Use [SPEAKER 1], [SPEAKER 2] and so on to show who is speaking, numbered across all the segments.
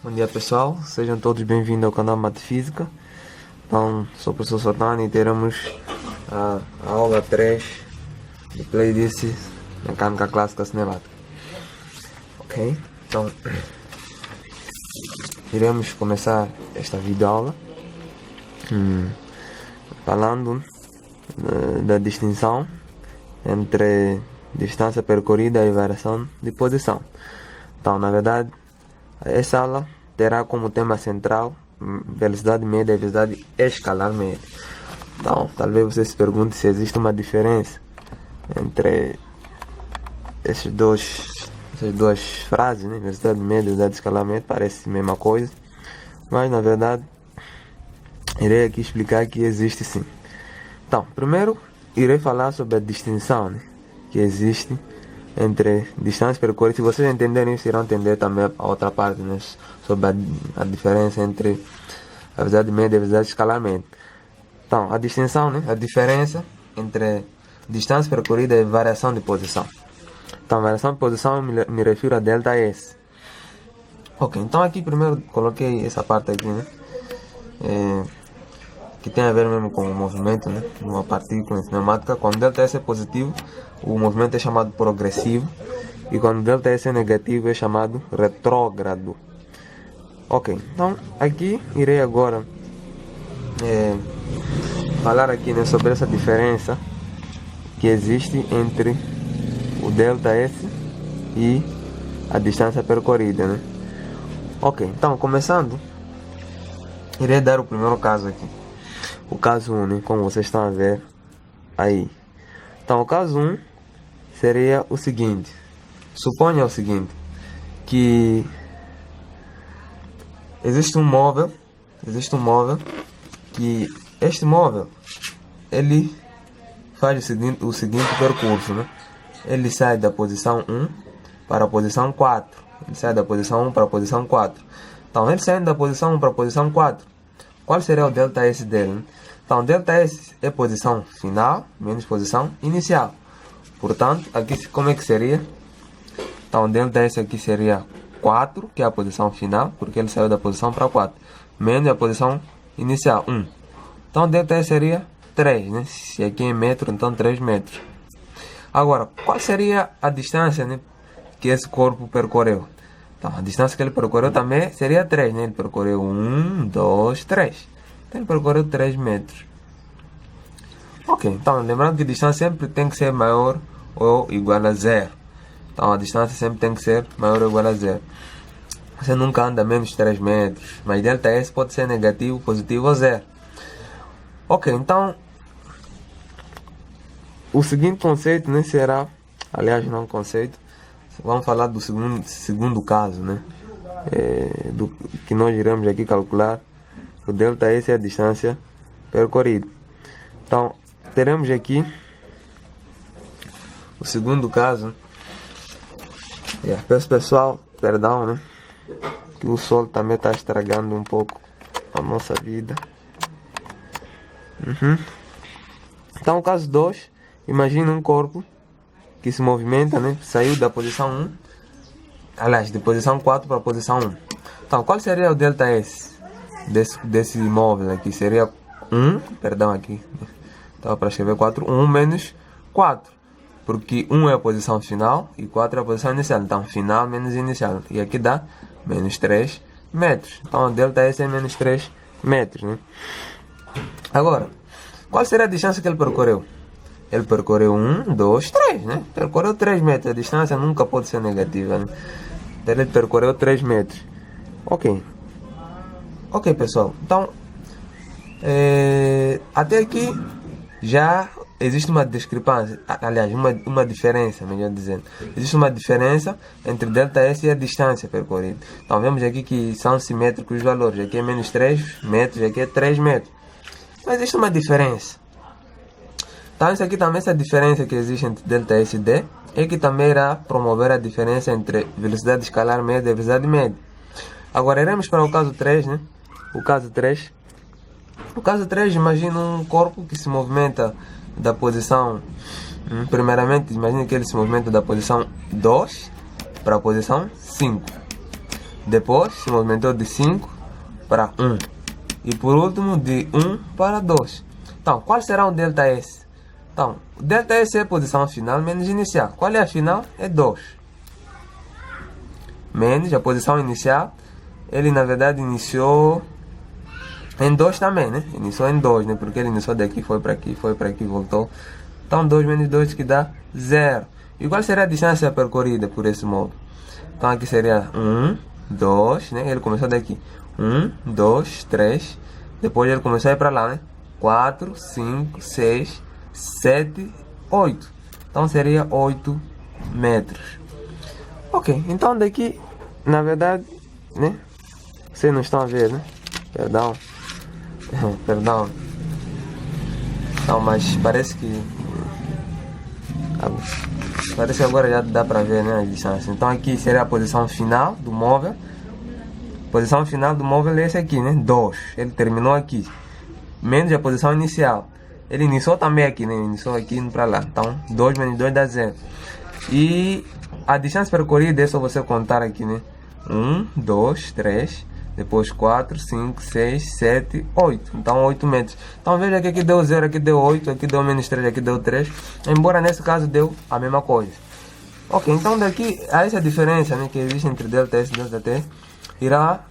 [SPEAKER 1] Bom dia pessoal, sejam todos bem-vindos ao canal Matefísica. Então, sou o professor Sotani e teremos a aula 3 de Playlist Mecânica Clássica Cinemática. Ok? Então, iremos começar esta videoaula falando da distinção entre distância percorrida e variação de posição. Então, na verdade, essa aula terá como tema central velocidade média e velocidade escalar média. Então, talvez você se pergunte se existe uma diferença entre essas duas frases, né? Velocidade média e velocidade escalar média, parece a mesma coisa, mas na verdade irei aqui explicar que existe sim. Então, primeiro irei falar sobre a distinção, né, que existe entre distância percorrida. Se vocês entenderem isso, irão entender também a outra parte, né, sobre a diferença entre a velocidade média e a velocidade escalar média. Então, a distinção, né, a diferença entre distância percorrida e variação de posição. Então, variação de posição eu me refiro a delta S. Ok, então aqui primeiro coloquei essa parte aqui, né, que tem a ver mesmo com o movimento, né, de uma partícula em cinemática. Quando delta S é positivo, o movimento é chamado progressivo, e quando delta S é negativo é chamado retrógrado. Ok, então aqui irei agora falar aqui, né, sobre essa diferença que existe entre o delta S e a distância percorrida, né? Ok, então começando, irei dar o primeiro caso aqui, o caso 1, né, como vocês estão a ver aí. Então o caso 1 seria o seguinte: suponha o seguinte, que existe um móvel que este móvel ele faz o seguinte percurso, né? Ele sai da posição 1 para a posição 4. Ele sai da posição 1 para a posição 4. Então, ele saindo da posição 1 para a posição 4, qual seria o delta S dele, né? Então, delta S é posição final menos posição inicial. Portanto, aqui como é que seria? Então, delta S aqui seria 4, que é a posição final, porque ele saiu da posição para 4, menos a posição inicial, 1. Então, delta S seria 3, né? Se aqui é metro, então 3 metros. Agora, qual seria a distância, né, que esse corpo percorreu? Então, a distância que ele percorreu também seria 3, né? Ele percorreu 1, 2, 3. Então, ele percorreu 3 metros. Ok, então, lembrando que a distância sempre tem que ser maior ou igual a 0. Então, a distância sempre tem que ser maior ou igual a 0. Você nunca anda menos de 3 metros, mas delta S pode ser negativo, positivo ou 0. Ok, então, o seguinte conceito, né, será, aliás, não conceito, vamos falar do segundo caso, né, do que nós iremos aqui calcular. O delta S é a distância percorrida. Então, teremos aqui o segundo caso. Peço pessoal, perdão, né, que o sol também está estragando um pouco a nossa vida. Então, o caso 2, imagina um corpo que se movimenta, né, saiu da posição 1, aliás, de posição 4 para a posição 1. Então, qual seria o delta S desse móvel aqui? Seria 1, perdão, aqui estava para escrever 4, 1 menos 4, porque 1 é a posição final e 4 é a posição inicial. Então, final menos inicial, e aqui dá menos 3 metros. Então, o delta S é menos 3 metros, né? Agora, qual seria a distância que ele percorreu? Ele percorreu 1, 2, 3, né? Percorreu 3 metros. A distância nunca pode ser negativa, né? Então, ele percorreu 3 metros. Ok. Ok, pessoal. Então, até aqui já existe uma discrepância. Aliás, uma diferença, melhor dizendo. Existe uma diferença entre delta S e a distância percorrida. Então, vemos aqui que são simétricos os valores. Aqui é menos 3 metros, aqui é 3 metros. Então, existe uma diferença. Então, isso aqui também, essa diferença que existe entre delta S e D, é que também irá promover a diferença entre velocidade escalar média e velocidade média. Agora, iremos para o caso 3, né? O caso 3, imagina um corpo que se movimenta da posição, primeiramente, imagina que ele se movimenta da posição 2 para a posição 5. Depois se movimentou de 5 para 1. E por último de 1 para 2. Então, qual será o ΔS? Então, o ΔS é a posição final menos inicial. Qual é a final? É 2. Menos a posição inicial. Ele na verdade iniciou em 2 também, né? Iniciou em 2, né? Porque ele iniciou daqui, foi para aqui, voltou. Então 2 menos 2 que dá 0. E qual será a distância percorrida por esse modo? Então aqui seria 1, 2, né? Ele começou daqui. 1, 2, 3. Depois ele começou a ir para lá, né? 4, 5, 6, 7, 8. Então seria 8 metros. Ok, então daqui, na verdade, né? Vocês não estão a ver, né? Perdão. Perdão. Não, mas parece que agora já dá pra ver, né, a distância. Então aqui seria a posição final do móvel. Posição final do móvel é esse aqui, né? 2. Ele terminou aqui. Menos a posição inicial. Ele iniciou também aqui, né? Iniciou aqui indo pra lá. Então 2 menos 2 dá 0. E a distância percorrida é só você contar aqui, né? 1, 2, 3. Depois 4, 5, 6, 7, 8. Então 8 metros. Então veja que aqui deu 0, aqui deu 8, aqui deu menos 3, aqui deu 3. Embora nesse caso deu a mesma coisa. Ok, então daqui a essa diferença, né, que existe entre ΔS e ΔT, irá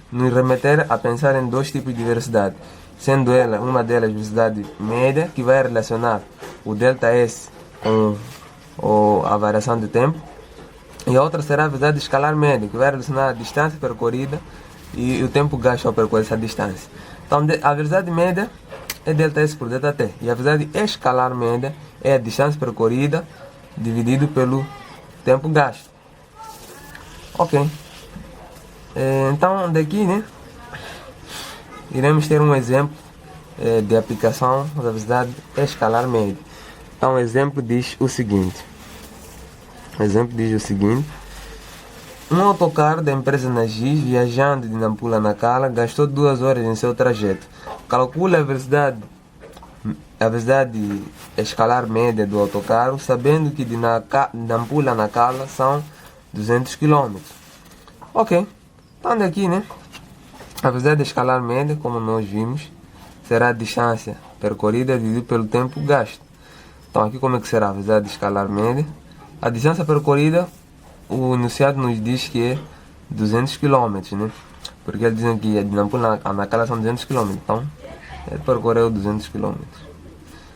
[SPEAKER 1] nos remeter a pensar em dois tipos de velocidade. Sendo ela, uma delas, velocidade média, que vai relacionar o ΔS com a variação de tempo. E a outra será a velocidade escalar média, que vai relacionar a distância percorrida e o tempo gasto ao percorrer essa distância. Então a velocidade média é ΔS por ΔT. E a velocidade escalar média é a distância percorrida dividido pelo tempo gasto. Ok. Então daqui, né, iremos ter um exemplo de aplicação da velocidade escalar média. Então o exemplo diz o seguinte. Um autocarro da empresa Nagis, viajando de Nampula a Nacala, gastou 2 horas em seu trajeto. Calcula a velocidade escalar média do autocarro, sabendo que de Nampula a Nacala são 200 km. Ok, então daqui, né? A velocidade escalar média, como nós vimos, será a distância percorrida dividido pelo tempo gasto. Então aqui como é que será a velocidade escalar média? A distância percorrida, o enunciado nos diz que é 200 km, né? Porque eles dizem que de Nampula a Nacala são 200 km. Então, ele percorreu 200 km.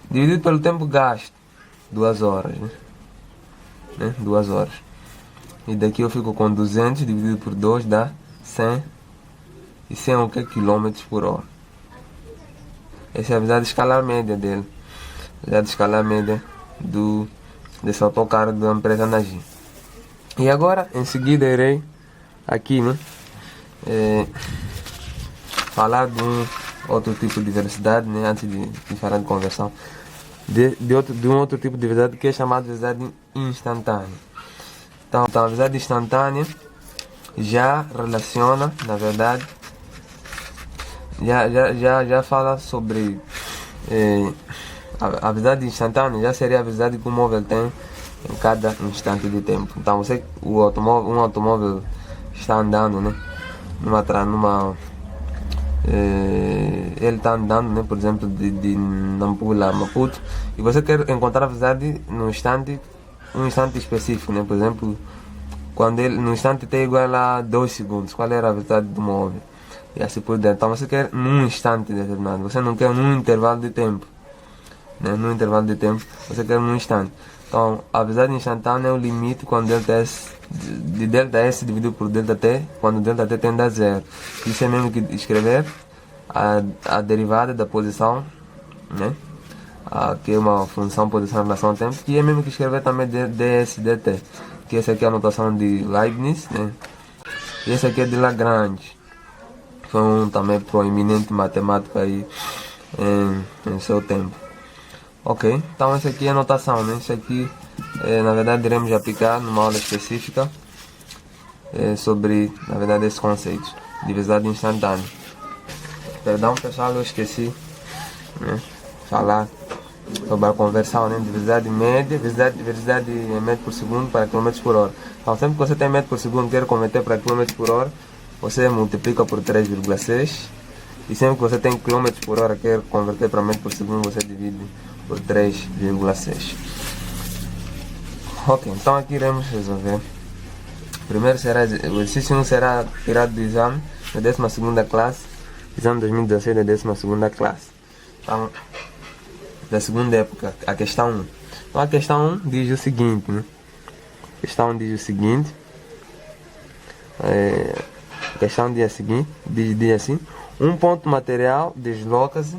[SPEAKER 1] Dividido pelo tempo gasto, 2 horas, né? 2 horas. E daqui eu fico com 200 dividido por 2 dá 100. E 100 é o que? Km por hora. Essa é a velocidade escalar média dele. A velocidade escalar média desse autocarro da empresa Nagis. E agora, em seguida, irei aqui, né, falar de um outro tipo de velocidade, né, antes de falar de conversão, de um outro tipo de velocidade que é chamado de velocidade instantânea. Então a velocidade instantânea já relaciona, na verdade, já fala sobre a velocidade instantânea, já seria a velocidade que o móvel tem em cada instante de tempo. Então um automóvel está andando, né, ele está andando, né, por exemplo, de Nampula a Maputo, e você quer encontrar a velocidade no instante, um instante específico, né, por exemplo, quando ele no instante t igual a 2 segundos, qual era a velocidade do móvel, e assim por diante. Então você quer num instante determinado, você não quer num intervalo de tempo, né, num intervalo de tempo, você quer num instante. Então a velocidade instantânea é o limite quando ΔS dividido por ΔT, quando ΔT tende a 0. Isso é mesmo que escrever a derivada da posição, né, que é uma função posição em relação ao tempo, que é mesmo que escrever também ds dt, que essa aqui é a notação de Leibniz, né, e essa aqui é de Lagrange, foi um também proeminente matemático aí em seu tempo. Ok, então essa aqui é a notação, né? Isso aqui na verdade iremos aplicar numa aula específica sobre, na verdade, esses conceitos de velocidade instantânea. Perdão pessoal, eu esqueci, né, falar sobre a conversão, né, de velocidade média, velocidade em metros por segundo para quilômetros por hora. Então sempre que você tem metros por segundo e quer converter para quilômetros por hora, você multiplica por 3,6 e sempre que você tem km por hora, quer converter para metro por segundo, você divide por 3,6. Ok, então aqui iremos resolver. Primeiro será, o exercício 1 será tirado do exame da 12ª classe, exame 2016 da 12ª classe. Então, da segunda época, a questão 1. Então a questão 1 diz o seguinte, né? A questão diz o seguinte. A questão diz assim: um ponto material desloca-se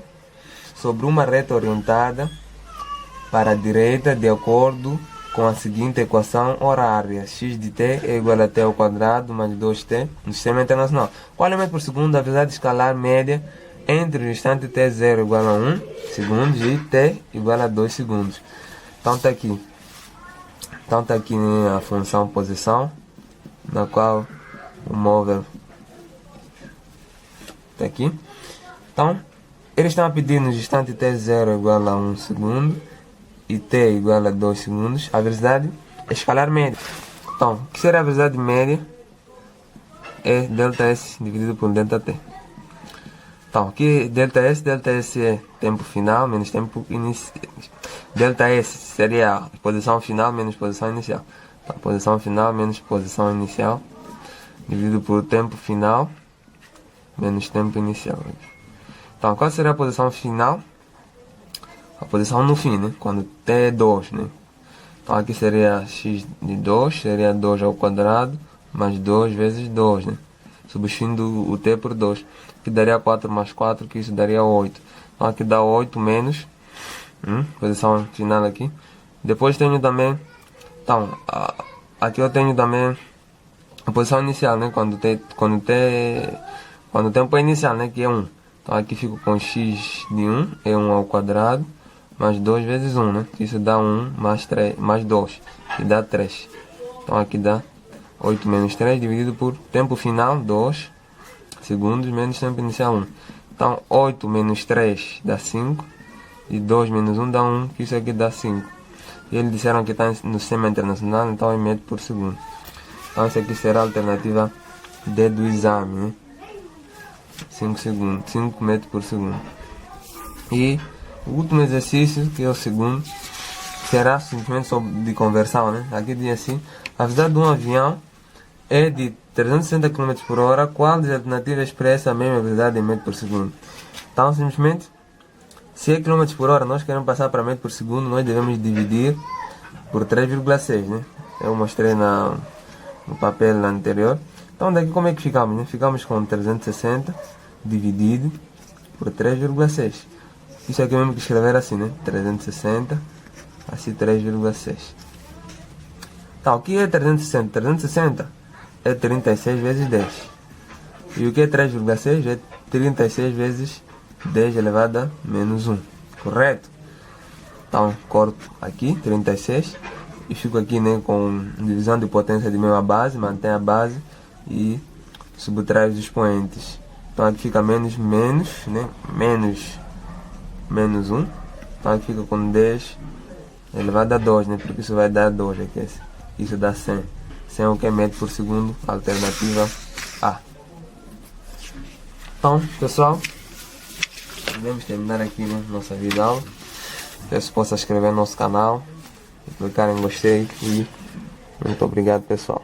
[SPEAKER 1] sobre uma reta orientada para a direita de acordo com a seguinte equação horária: x de t é igual a t ao quadrado mais 2t no sistema internacional. Qual é o metro por segundo da velocidade escalar média entre o instante t0 igual a 1 segundos e t igual a 2 segundos? Então está aqui. Então está aqui, né, a função posição, na qual o móvel está aqui. Então, eles estão a pedir no instante t0 igual a 1 segundo e t igual a 2 segundos, a velocidade escalar média. Então, o que será a velocidade média? É ΔS dividido por ΔT. Então, aqui ΔS é tempo final menos tempo inicial. ΔS seria a posição final menos posição inicial. Então, posição final menos posição inicial dividido por tempo final menos tempo inicial. Então, qual será a posição final? A posição no fim, né? Quando t é 2, né? Então aqui seria x de 2, seria 2 ao quadrado, mais 2 vezes 2, né? Substituindo o t por 2. Aqui daria 4 mais 4, que isso daria 8. Então aqui dá 8 menos, posição final aqui. Depois tenho também, então, aqui eu tenho também a posição inicial, né? Quando o tempo é inicial, né? Que é 1. Então aqui fico com x de 1, é 1 ao quadrado, mais 2 vezes 1, né? Isso dá 1 mais 3, mais 2, que dá 3. Então aqui dá 8 menos 3 dividido por tempo final, 2 segundos, menos tempo inicial, 1. Então 8 menos 3 dá 5, e 2 menos 1 dá 1, que isso aqui dá 5. E eles disseram que está no sistema internacional, então é metro por segundo. Então essa aqui será a alternativa D do exame, né? 5 metros por segundo. E o último exercício, que é o segundo, será simplesmente sobre de conversão, né? Aqui diz assim: a velocidade de um avião é de 360 km por hora, qual das alternativas expressa a mesma velocidade em metros por segundo? Então, simplesmente, se é km por hora, nós queremos passar para metro por segundo, nós devemos dividir por 3,6, né? Eu mostrei no papel anterior. Então, daqui como é que ficamos, né? Ficamos com 360 dividido por 3,6. Isso aqui mesmo que escrever assim, né? 360, assim 3,6. Então, o que é 360? 360 é 36 vezes 10. E o que é 3,6? É 36 vezes 10 elevado a menos 1. Correto? Então, corto aqui, 36. E fico aqui, né, com divisão de potência de mesma base, mantém a base e subtrai os expoentes. Então aqui fica menos, né, menos 1. Então aqui fica com 10 elevado a 2, né, porque isso vai dar 2 aqui. Isso dá 100. 100 é o que é metro por segundo, alternativa A. Então, pessoal, podemos terminar aqui, né, nossa vida aula. Peço que possa inscrever no nosso canal, clicar em gostei e muito obrigado, pessoal.